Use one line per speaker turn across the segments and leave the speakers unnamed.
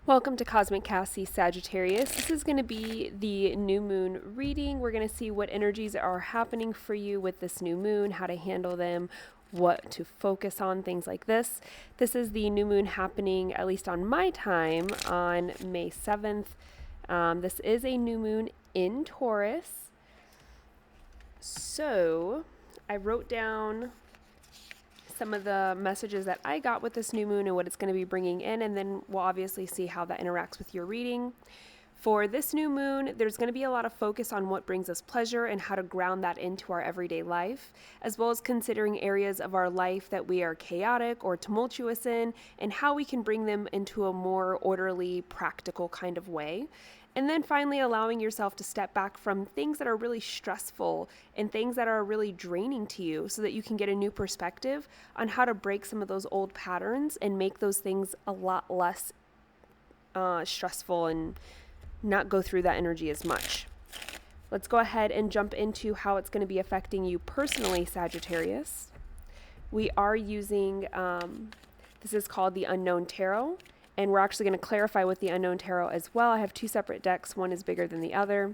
Welcome to Cosmic Cassie Sagittarius. This is going to be the new moon reading. We're going to see what energies are happening for you with this new moon, how to handle them, what to focus on, things like this. This is the new moon happening, at least on my time, on May 7th. This is a new moon in Taurus. So I wrote down some of the messages that I got with this new moon and what it's going to be bringing in, and then we'll obviously see how that interacts with your reading. For this new moon, there's going to be a lot of focus on what brings us pleasure and how to ground that into our everyday life, as well as considering areas of our life that we are chaotic or tumultuous in and how we can bring them into a more orderly, practical kind of way. And then finally, allowing yourself to step back from things that are really stressful and things that are really draining to you so that you can get a new perspective on how to break some of those old patterns and make those things a lot less stressful and not go through that energy as much. Let's go ahead and jump into how it's going to be affecting you personally, Sagittarius. We are using, this is called the Unknown Tarot. And we're actually going to clarify with the Unknown Tarot as well. I have two separate decks. One is bigger than the other.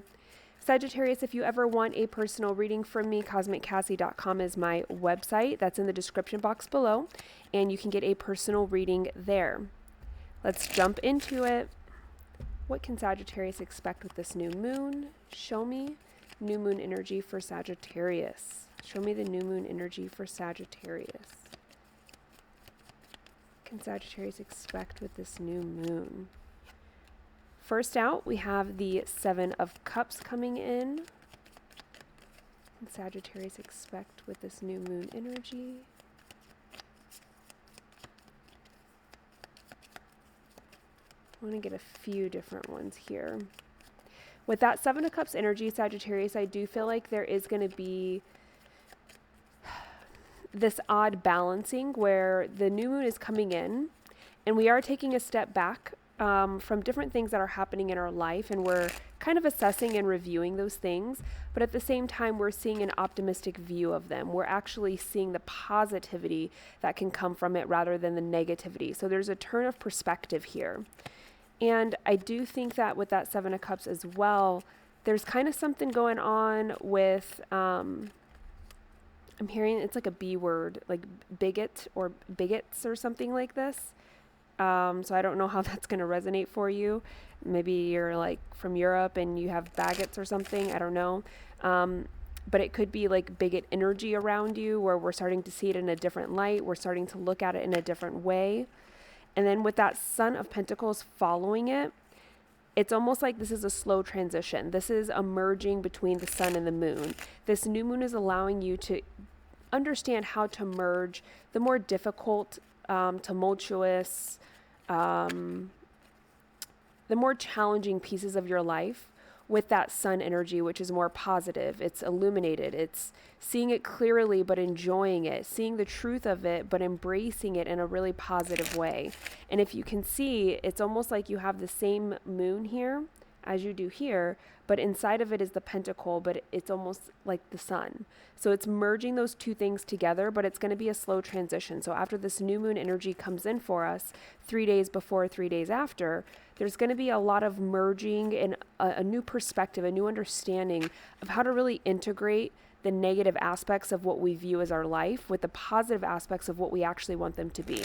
Sagittarius, if you ever want a personal reading from me, CosmicCassie.com is my website. That's in the description box below. And you can get a personal reading there. Let's jump into it. What can Sagittarius expect with this new moon? Show me new moon energy for Sagittarius. Show me the new moon energy for Sagittarius. Sagittarius expect with this new moon? First out, we have the Seven of Cups coming in. And Sagittarius expect with this new moon energy. I want to get a few different ones here. With that Seven of Cups energy, Sagittarius, I do feel like there is going to be this odd balancing where the new moon is coming in and we are taking a step back from different things that are happening in our life, and we're kind of assessing and reviewing those things, but at the same time we're seeing an optimistic view of them. We're actually seeing the positivity that can come from it rather than the negativity. So there's a turn of perspective here. And I do think that with that Seven of Cups as well, there's kind of something going on with I'm hearing it's like a B word, like bigot or bigots or something like this. So I don't know how that's going to resonate for you. Maybe you're like from Europe and you have baguettes or something. I don't know. But it could be like bigot energy around you where we're starting to see it in a different light. We're starting to look at it in a different way. And then with that Son of Pentacles following it, it's almost like this is a slow transition. This is a merging between the sun and the moon. This new moon is allowing you to understand how to merge the more difficult, tumultuous, the more challenging pieces of your life with that sun energy, which is more positive. It's illuminated. It's seeing it clearly, but enjoying it, seeing the truth of it, but embracing it in a really positive way. And if you can see, it's almost like you have the same moon here as you do here, but inside of it is the pentacle, but it's almost like the sun. So it's merging those two things together, but it's going to be a slow transition. So after this new moon energy comes in for us, 3 days before, 3 days after, there's going to be a lot of merging and a new perspective, a new understanding of how to really integrate the negative aspects of what we view as our life with the positive aspects of what we actually want them to be.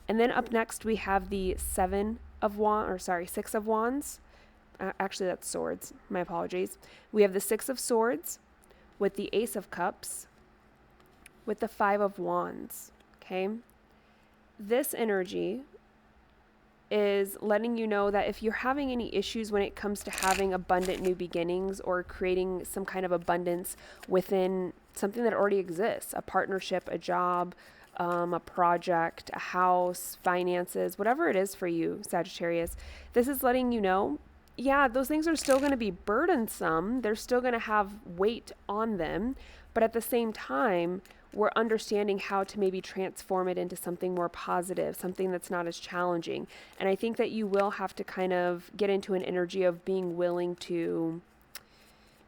And then up next, we have the Six of Wands. Actually, that's swords. My apologies. We have the Six of Swords with the Ace of Cups with the Five of Wands. Okay. This energy is letting you know that if you're having any issues when it comes to having abundant new beginnings or creating some kind of abundance within something that already exists, a partnership, a job, a project, a house, finances, whatever it is for you, Sagittarius, this is letting you know, yeah, those things are still going to be burdensome. They're still going to have weight on them. But at the same time, we're understanding how to maybe transform it into something more positive, something that's not as challenging. And I think that you will have to kind of get into an energy of being willing to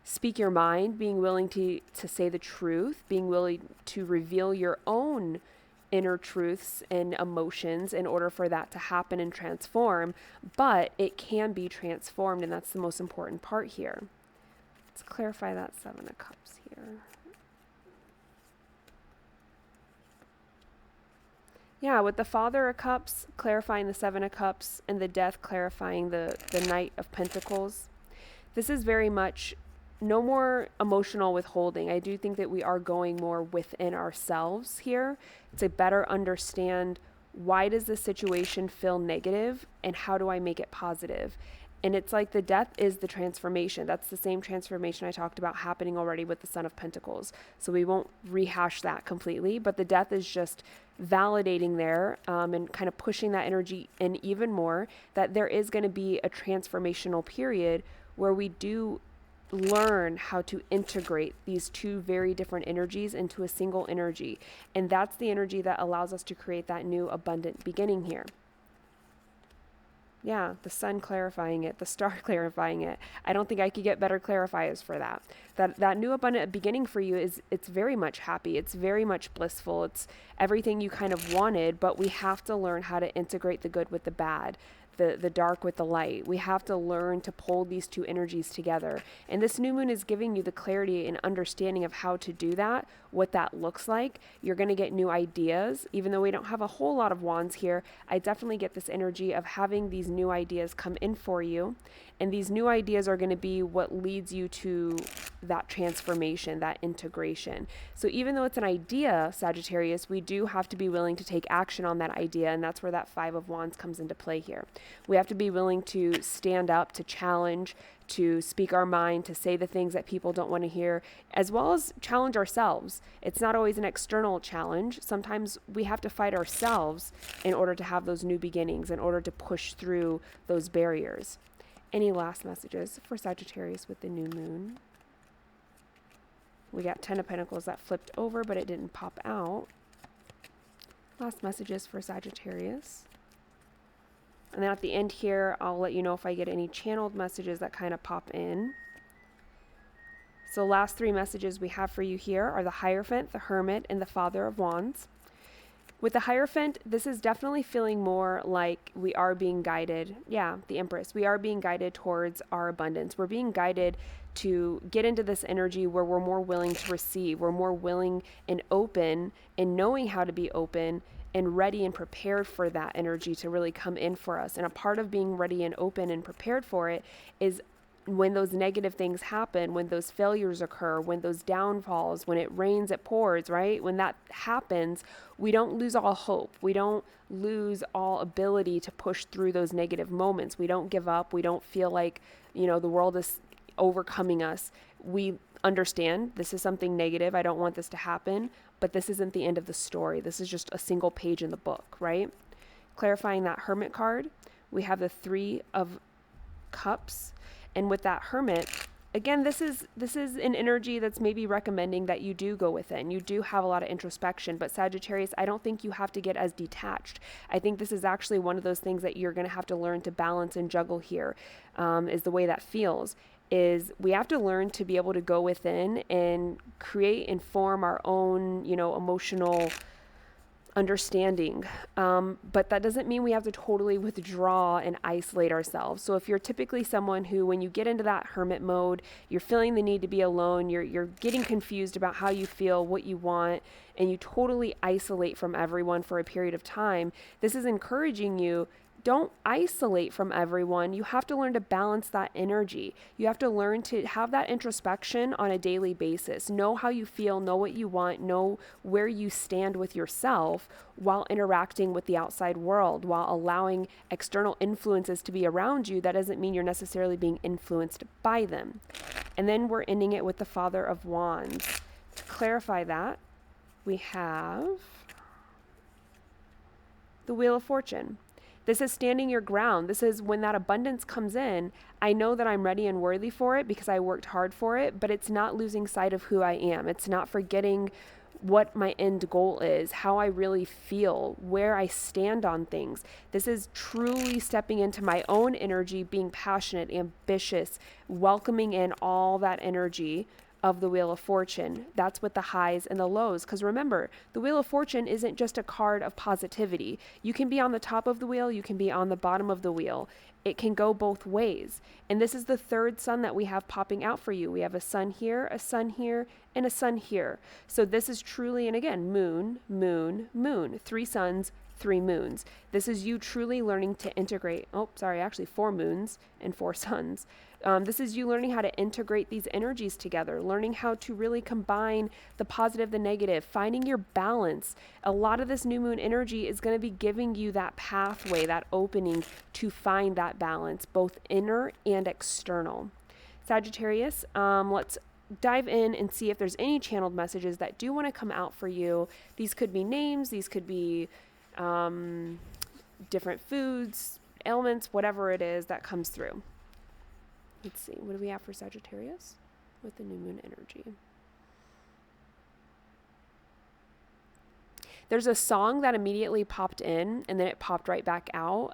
speak your mind, being willing to say the truth, being willing to reveal your own inner truths and emotions in order for that to happen and transform, but it can be transformed, and that's the most important part here. Let's clarify that Seven of Cups here. Yeah, with the Father of Cups clarifying the Seven of Cups and the Death clarifying the Knight of Pentacles, this is very much no more emotional withholding. I do think that we are going more within ourselves here to better understand, why does this situation feel negative and how do I make it positive? And it's like the Death is the transformation. That's the same transformation I talked about happening already with the Son of Pentacles. So we won't rehash that completely, but the Death is just validating there and kind of pushing that energy in even more, that there is going to be a transformational period where we do learn how to integrate these two very different energies into a single energy. And that's the energy that allows us to create that new abundant beginning here. Yeah, the sun clarifying it, the star clarifying it. I don't think I could get better clarifiers for that. That new abundant beginning for you it's very much happy. It's very much blissful. It's everything you kind of wanted, but we have to learn how to integrate the good with the bad, the dark with the light. We have to learn to pull these two energies together. And this new moon is giving you the clarity and understanding of how to do that, what that looks like. You're going to get new ideas. Even though we don't have a whole lot of wands here, I definitely get this energy of having these new ideas come in for you. And these new ideas are going to be what leads you to that transformation, that integration. So even though it's an idea, Sagittarius, we do have to be willing to take action on that idea. And that's where that Five of Wands comes into play here. We have to be willing to stand up, to challenge, to speak our mind, to say the things that people don't want to hear, as well as challenge ourselves. It's not always an external challenge. Sometimes we have to fight ourselves in order to have those new beginnings, in order to push through those barriers. Any last messages for Sagittarius with the new moon? We got Ten of Pentacles that flipped over, but it didn't pop out. Last messages for Sagittarius. And then at the end here, I'll let you know if I get any channeled messages that kind of pop in. So last three messages we have for you here are the Hierophant, the Hermit, and the Father of Wands. With the Hierophant, this is definitely feeling more like we are being guided. Yeah, the Empress. We are being guided towards our abundance. We're being guided to get into this energy where we're more willing to receive. We're more willing and open and knowing how to be open and ready and prepared for that energy to really come in for us. And a part of being ready and open and prepared for it is when those negative things happen, when those failures occur, when those downfalls, when it rains, it pours, right? When that happens, we don't lose all hope. We don't lose all ability to push through those negative moments. We don't give up. We don't feel like, the world is overcoming us. We understand this is something negative. I don't want this to happen, but this isn't the end of the story. This is just a single page in the book, right? Clarifying that Hermit card, we have the Three of Cups. And with that Hermit, again, this is an energy that's maybe recommending that you do go within. You do have a lot of introspection, but Sagittarius, I don't think you have to get as detached. I think this is actually one of those things that you're going to have to learn to balance and juggle here, is the way that feels. Is we have to learn to be able to go within and create and form our own, emotional understanding. But that doesn't mean we have to totally withdraw and isolate ourselves. So if you're typically someone who, when you get into that hermit mode, you're feeling the need to be alone, you're getting confused about how you feel, what you want, and you totally isolate from everyone for a period of time, this is encouraging you. Don't isolate from everyone. You have to learn to balance that energy. You have to learn to have that introspection on a daily basis. Know how you feel, know what you want, know where you stand with yourself while interacting with the outside world, while allowing external influences to be around you. That doesn't mean you're necessarily being influenced by them. And then we're ending it with the Father of Wands. To clarify that, we have the Wheel of Fortune. This is standing your ground. This is when that abundance comes in, I know that I'm ready and worthy for it because I worked hard for it, but it's not losing sight of who I am. It's not forgetting what my end goal is, how I really feel, where I stand on things. This is truly stepping into my own energy, being passionate, ambitious, welcoming in all that energy of the Wheel of Fortune. That's with the highs and the lows. Because remember, the Wheel of Fortune isn't just a card of positivity. You can be on the top of the wheel, you can be on the bottom of the wheel. It can go both ways. And this is the third sun that we have popping out for you. We have a sun here, and a sun here. So this is truly, and again, moon, moon, moon. 3 suns, 3 moons. This is you truly learning to integrate. Oh, sorry, actually 4 moons and 4 suns. This is you learning how to integrate these energies together, learning how to really combine the positive, the negative, finding your balance. A lot of this new moon energy is going to be giving you that pathway, that opening to find that balance, both inner and external. Sagittarius, let's dive in and see if there's any channeled messages that do want to come out for you. These could be names, these could be different foods, ailments, whatever it is that comes through. Let's see, what do we have for Sagittarius with the new moon energy? There's a song that immediately popped in and then it popped right back out.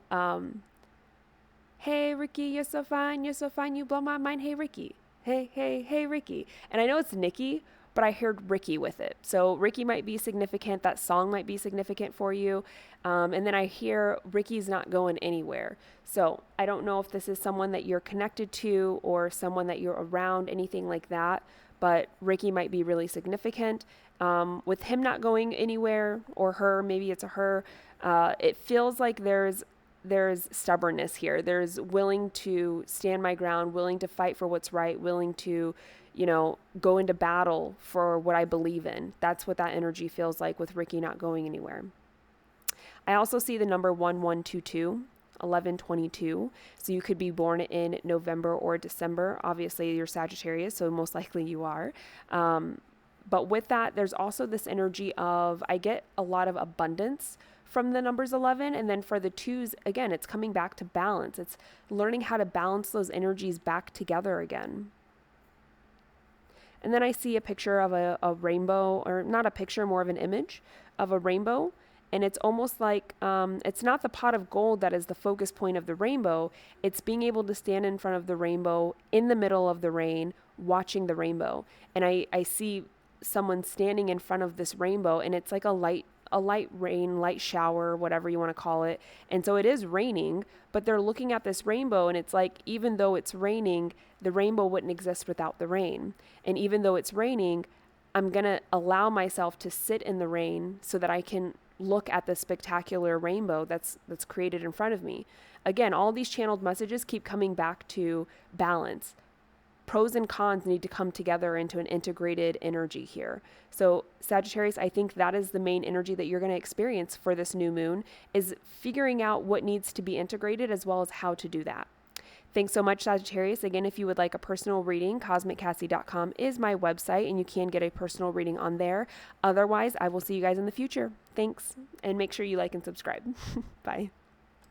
Hey, Ricky, you're so fine, you blow my mind. Hey, Ricky. Hey, Ricky. And I know it's Nikki, but I heard Ricky with it. So Ricky might be significant. That song might be significant for you. And then I hear Ricky's not going anywhere. So I don't know if this is someone that you're connected to or someone that you're around, anything like that. But Ricky might be really significant. With him not going anywhere, or her, maybe it's a her, it feels like there's stubbornness here. There's willing to stand my ground, willing to fight for what's right, willing to, go into battle for what I believe in. That's what that energy feels like with Ricky not going anywhere. I also see the number 1122, 1122. So you could be born in November or December. Obviously, you're Sagittarius, so most likely you are. But with that, there's also this energy of, I get a lot of abundance from the numbers 11. And then for the 2s, again, it's coming back to balance. It's learning how to balance those energies back together again. And then I see a picture of a rainbow, or not a picture, more of an image of a rainbow. And it's almost like, it's not the pot of gold that is the focus point of the rainbow. It's being able to stand in front of the rainbow in the middle of the rain, watching the rainbow. And I see someone standing in front of this rainbow, and it's like a light rain, light shower, whatever you want to call it. And so it is raining, but they're looking at this rainbow, and it's like, even though it's raining, the rainbow wouldn't exist without the rain. And even though it's raining, I'm going to allow myself to sit in the rain so that I can look at the spectacular rainbow that's created in front of me. Again, all these channeled messages keep coming back to balance. Pros and cons need to come together into an integrated energy here. So Sagittarius, I think that is the main energy that you're going to experience for this new moon, is figuring out what needs to be integrated as well as how to do that. Thanks so much, Sagittarius. Again, if you would like a personal reading, CosmicCassie.com is my website, and you can get a personal reading on there. Otherwise, I will see you guys in the future. Thanks, and make sure you like and subscribe. Bye.